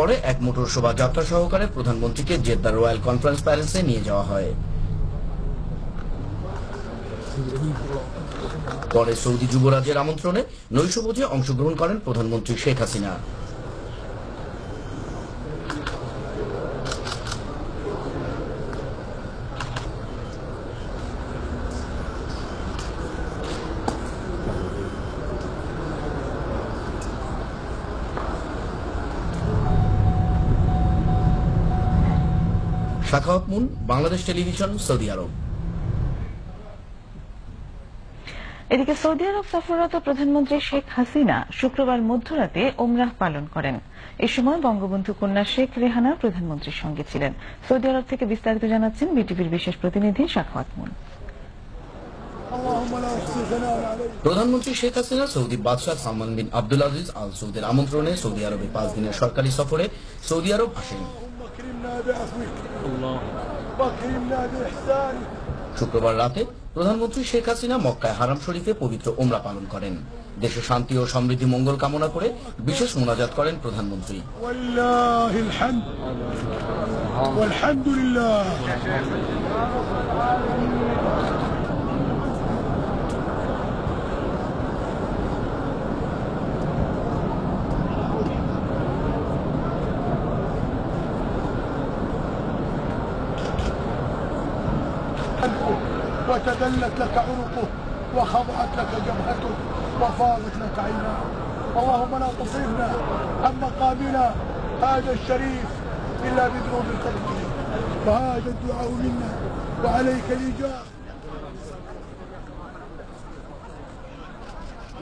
পরে এক মোটর শোভাযাত্রা সহকারে প্রধানমন্ত্রীকে জেদ্দা রয়্যাল কনফারেন্স প্যালেসে নিয়ে যাওয়া হয়। পরে সৌদি যুবরাজের আমন্ত্রণে নৈশভোজে অংশগ্রহণ করেন প্রধানমন্ত্রী Sheikh Hasina. Shakhawat Mun, Bangladesh television, Saudi Arab. এদিকে সৌদি আরব সফররত প্রধানমন্ত্রী শেখ হাসিনা শুক্রবার মধ্যরাতে ওমরাহ পালন করেন। এ সময় বঙ্গবন্ধু কন্যা শেখ রেহানা প্রধানমন্ত্রীর সঙ্গে ছিলেন। সৌদি আরব থেকে বিস্তারিত জানাচ্ছেন বিটিভির বিশেষ প্রতিনিধি শাখাওয়াত মুন। প্রধানমন্ত্রী শেখ হাসিনা সৌদি বাদশাহ সালমান বিন আব্দুল আজিজ আল সৌদের আমন্ত্রণে সৌদি আরবে 5 দিনের সরকারি সফরে সৌদি আরব আসেন। শুক্রবার রাতে প্রধানমন্ত্রী শেখ হাসিনা মক্কায় হারাম শরীফে পবিত্র ওমরা পালন করেন। দেশে শান্তি ও সমৃদ্ধি মঙ্গল কামনা করে বিশেষ মোনাজাত করেন প্রধানমন্ত্রী। وتذلت لك عنقه وخضعت لك جبهته وفاضت لك عيناه. اللهم لا تصرفنا عن مقامنا هذا الشريف الا بذنوب قلبه، وهذا الدعاء منا وعليك الاجابه.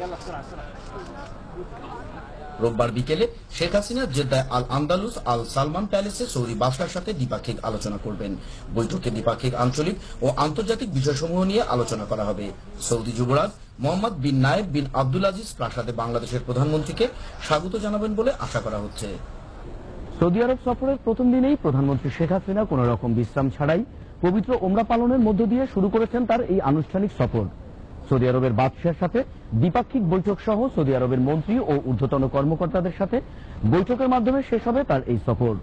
يلا بسرعه بسرعه. রোববার বিকেলে শেখ হাসিনা জেদ্দায় আল আন্দালুস আল সালমান প্যালেসে সৌদি বাদশার সাথে দ্বিপাক্ষিক আলোচনা করবেন। বৈঠকে দ্বিপাক্ষিক আঞ্চলিক ও আন্তর্জাতিক বিষয়সমূহ নিয়ে আলোচনা করা হবে। সৌদি যুবরাজ মোহাম্মদ বিন নায়েব বিন আব্দুল আজিজ প্রাসাদে বাংলাদেশের প্রধানমন্ত্রীকে স্বাগত জানাবেন বলে আশা করা হচ্ছে। সৌদি আরব সফরের প্রথম দিনেই প্রধানমন্ত্রী শেখ হাসিনা কোন রকম বিশ্রাম ছাড়াই পবিত্র ওমরা পালনের মধ্য দিয়ে শুরু করেছেন তার এই আনুষ্ঠানিক সফর। সৌদি আরবের বাদশাহের সাথে দ্বিপাক্ষিক বৈঠক সহ সৌদি আরবের মন্ত্রী ও ঊর্ধ্বতন কর্মকর্তাদের সাথে বৈঠকের মাধ্যমে শেষ হবে তার এই সফর।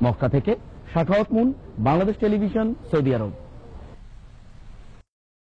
মক্কা থেকে শাখাওয়াত মুন, বাংলাদেশ টেলিভিশন, সৌদি আরব।